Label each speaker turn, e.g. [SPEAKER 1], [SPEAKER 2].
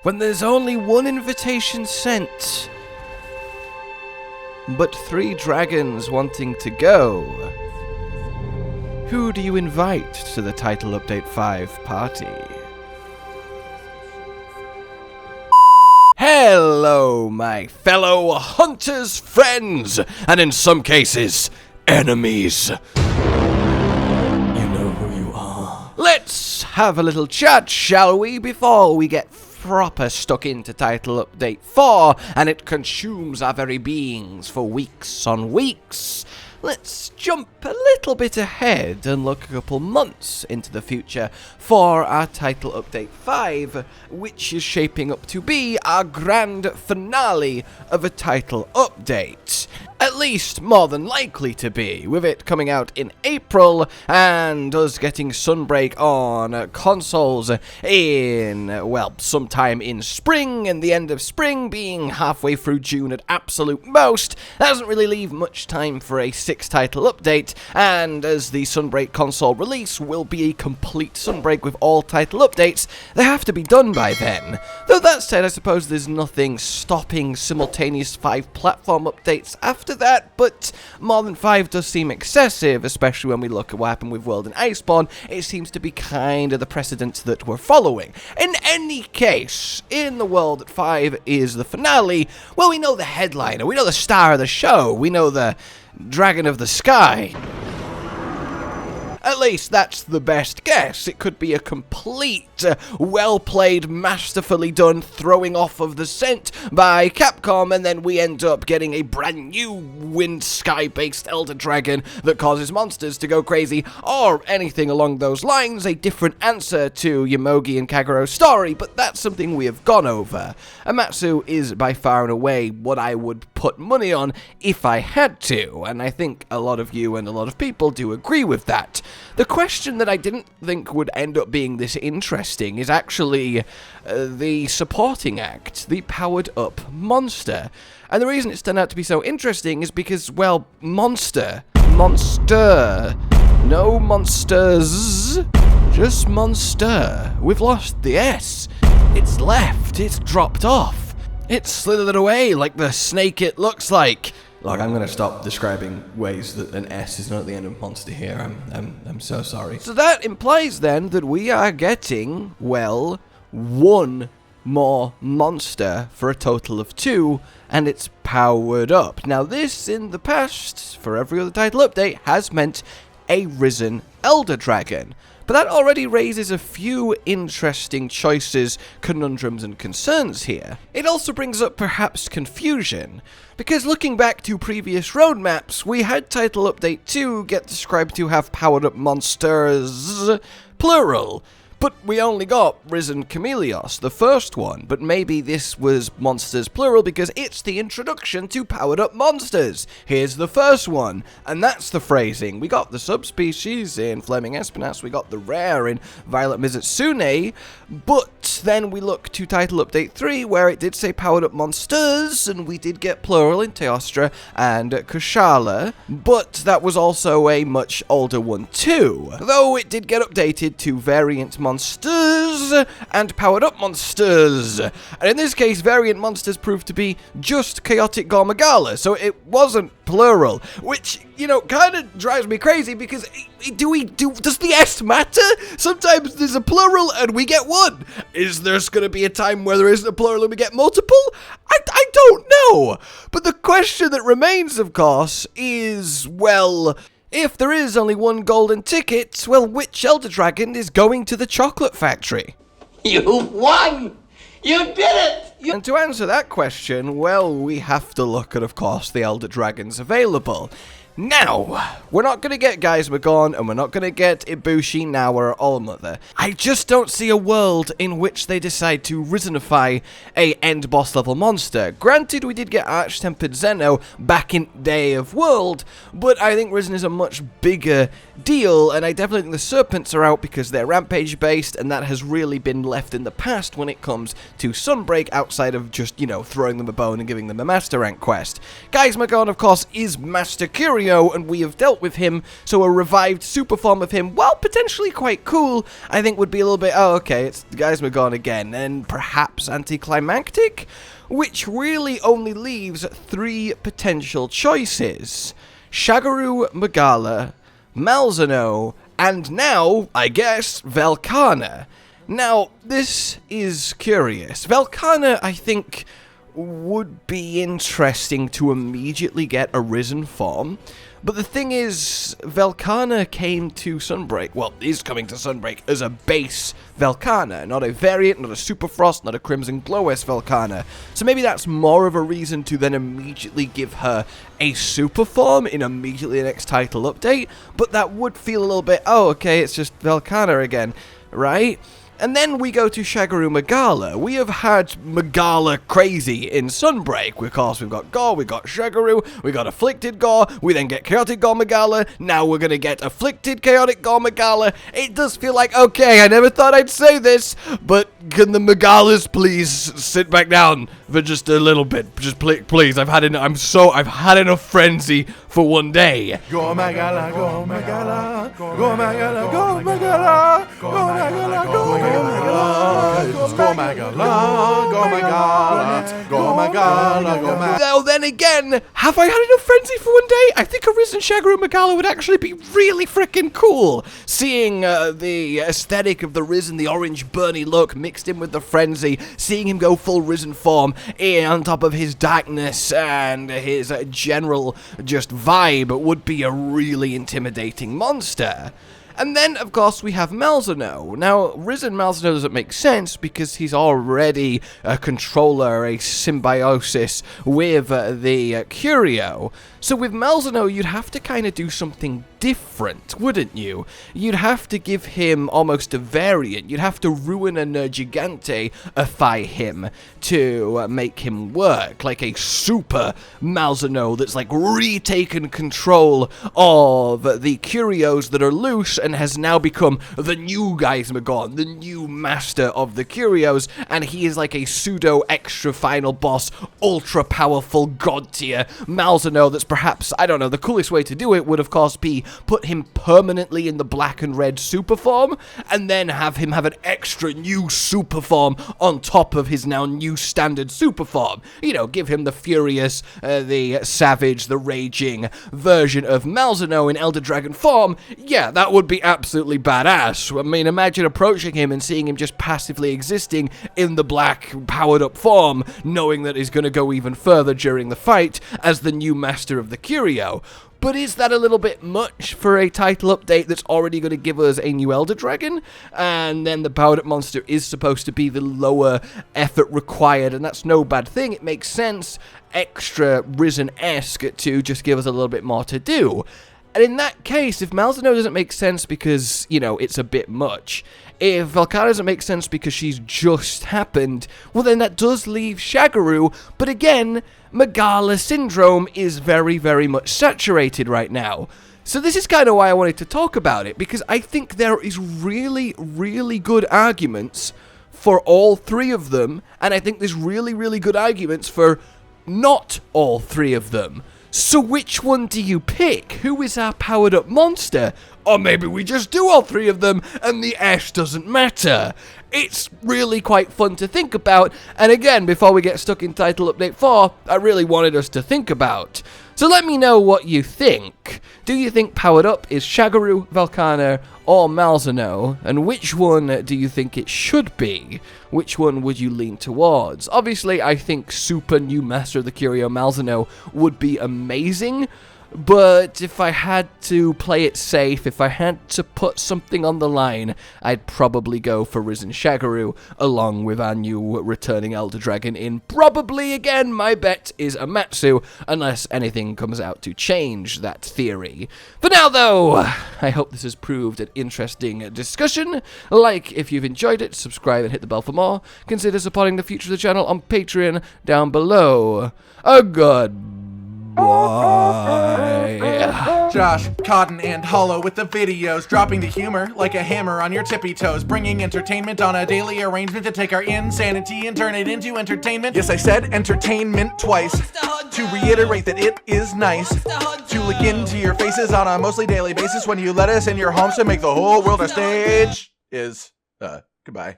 [SPEAKER 1] when there's only one invitation sent, but 3 dragons wanting to go? Who do you invite to the Title Update 5 party? Hello, my fellow hunters, friends, and in some cases, enemies. You know who you are. Let's have a little chat, shall we, before we get proper stuck into Title Update 4, and it consumes our very beings for weeks on weeks. Let's jump a little bit ahead and look a couple months into the future for our Title Update 5, which is shaping up to be our grand finale of a title update. At least more than likely to be, with it coming out in April and us getting Sunbreak on consoles in, well, sometime in spring, and the end of spring being halfway through June at absolute most. That doesn't really leave much time for a 6 title update, and as the Sunbreak console release will be a complete Sunbreak with all title updates, they have to be done by then. Though that said, I suppose there's nothing stopping simultaneous 5 platform updates after that, but more than 5 does seem excessive, especially when we look at what happened with World and Iceborne. It seems to be kind of the precedent that we're following. In any case, in the world that 5 is the finale, well, we know the headliner, we know the star of the show, we know the dragon of the sky. At least that's the best guess. It could be a complete, well-played, masterfully done throwing off of the scent by Capcom, and then we end up getting a brand new wind sky-based Elder Dragon that causes monsters to go crazy, or anything along those lines, a different answer to Yomogi and Kagero's story, but that's something we have gone over. Amatsu is by far and away what I would put money on if I had to, and I think a lot of you and a lot of people do agree with that. The question that I didn't think would end up being this interesting is actually the supporting act, the powered-up monster. And the reason it's turned out to be so interesting is because, well, monster, no monsters, just monster. We've lost the S. It's left, it's dropped off. It's slithered away like the snake it looks like. Look, I'm gonna stop describing ways that an S is not at the end of monster here. I'm so sorry. So that implies then that we are getting, well, 1 more monster for a total of 2, and it's powered up. Now this, in the past, for every other title update, has meant a risen Elder Dragon. But that already raises a few interesting choices, conundrums, and concerns here. It also brings up perhaps confusion, because looking back to previous roadmaps, we had Title Update 2 get described to have powered up monsters, plural. But we only got Risen Chameleos, the first one, but maybe this was monsters plural because it's the introduction to powered up monsters. Here's the first one, and that's the phrasing. We got the subspecies in Flaming Espinas, we got the rare in Violet Mizutsune, but then we look to Title Update 3 where it did say powered up monsters, and we did get plural in Teostra and Kushala, but that was also a much older one too, though it did get updated to variant monsters and powered up monsters, and in this case variant monsters proved to be just chaotic Gore Magala, so it wasn't plural, which, you know, kind of drives me crazy because does the S matter? Sometimes there's a plural and we get 1. Is there gonna be a time where there isn't a plural and we get multiple? I don't know, but the question that remains, of course, is, well, if there is only 1 golden ticket, well, which Elder Dragon is going to the chocolate factory?
[SPEAKER 2] You won! You did it!
[SPEAKER 1] And to answer that question, well, we have to look at, of course, the Elder Dragons available. Now, we're not going to get Geismagorn, and we're not going to get Ibushi, Nawa, or Allmother. I just don't see a world in which they decide to Risenify a end boss level monster. Granted, we did get Arch-Tempered Zeno back in Day of World, but I think Risen is a much bigger deal, and I definitely think the Serpents are out because they're Rampage based, and that has really been left in the past when it comes to Sunbreak, outside of just, you know, throwing them a bone and giving them a Master Rank quest. Geismagorn, of course, is Master Curious, Curio, and we have dealt with him, so a revived super form of him, while potentially quite cool, I think would be a little bit, oh, okay, it's the guy's gone again, and perhaps anticlimactic, which really only leaves 3 potential choices. Shagaru, Magala, Malzeno, and now, I guess, Velkhana. Now, this is curious. Velkhana, I think, would be interesting to immediately get a risen form, but the thing is, Velkhana came to Sunbreak, well, is coming to Sunbreak as a base Velkhana, not a variant, not a Super Frost, not a Crimson Glow-S Velkhana, so maybe that's more of a reason to then immediately give her a super form in immediately the next title update, but that would feel a little bit, oh, okay, it's just Velkhana again, right? And then we go to Shagaru Magala. We have had Magala crazy in Sunbreak. Of course, we've got Gore, we've got Shagaru, we got Afflicted Gore, we then get Chaotic Gore Magala, now we're gonna get Afflicted Chaotic Gore Magala. It does feel like, okay, I never thought I'd say this, but can the Magalas please sit back down for just a little bit? Just please, I've had enough frenzy for one day.
[SPEAKER 3] Go Magala, go Magala, go Magala, go Magala, go Magala, go Magala. Go Magala, go Magala, go Magala, go Magala.
[SPEAKER 1] Well, then again, have I had enough frenzy for one day? I think a Risen Shagaru Magala would actually be really freaking cool. Seeing the aesthetic of the Risen, the orange burny look mixed in with the frenzy, seeing him go full Risen form on top of his darkness and his general just vibe would be a really intimidating monster. And then, of course, we have Malzeno. Now, Risen Malzeno doesn't make sense because he's already a controller, a symbiosis with the Curio. So with Malzeno, you'd have to kind of do something different, wouldn't you? You'd have to give him almost a variant. You'd have to ruin a Giganteify him to make him work, like a super Malzeno that's like retaken control of the Curios that are loose and has now become the new Geismagon, the new master of the Curios, and he is like a pseudo extra final boss, ultra powerful god tier Malzeno that's perhaps, I don't know, the coolest way to do it would of course be put him permanently in the black and red super form, and then have him have an extra new super form on top of his now new standard super form. You know, give him the furious, the savage, the raging version of Malzeno in Elder Dragon form. Yeah, that would be absolutely badass. I mean, imagine approaching him and seeing him just passively existing in the black, powered up form, knowing that he's going to go even further during the fight as the new master of the Curio. But is that a little bit much for a title update that's already going to give us a new Elder Dragon? And then the powered up monster is supposed to be the lower effort required, and that's no bad thing. It makes sense, extra Risen-esque, to just give us a little bit more to do. And in that case, if Malzeno doesn't make sense because, you know, it's a bit much, if Velkhana doesn't make sense because she's just happened, well then that does leave Shagaru, but again, Magala syndrome is very, very much saturated right now. So this is kind of why I wanted to talk about it, because I think there is really, really good arguments for all 3 of them, and I think there's really, really good arguments for not all 3 of them. So which one do you pick? Who is our powered up monster? Or maybe we just do all 3 of them and the S doesn't matter. It's really quite fun to think about, and again, before we get stuck in Title Update 4, I really wanted us to think about. So let me know what you think. Do you think powered up is Shagaru, Velkhana, or Malzeno? And which one do you think it should be? Which one would you lean towards? Obviously, I think super new Master of the Curio Malzeno would be amazing, but if I had to play it safe, if I had to put something on the line, I'd probably go for Risen Shagaru, along with our new returning Elder Dragon in probably, again, my bet is Amatsu, unless anything comes out to change that theory. For now, though, I hope this has proved an interesting discussion. Like if you've enjoyed it, subscribe and hit the bell for more. Consider supporting the future of the channel on Patreon down below. A good Bye.
[SPEAKER 3] Josh, Cotton, and Hollow with the videos, dropping the humor like a hammer on your tippy toes, bringing entertainment on a daily arrangement to take our insanity and turn it into entertainment. Yes, I said entertainment twice, to reiterate that it is nice to look into your faces on a mostly daily basis when you let us in your homes to make the whole world our stage. Goodbye.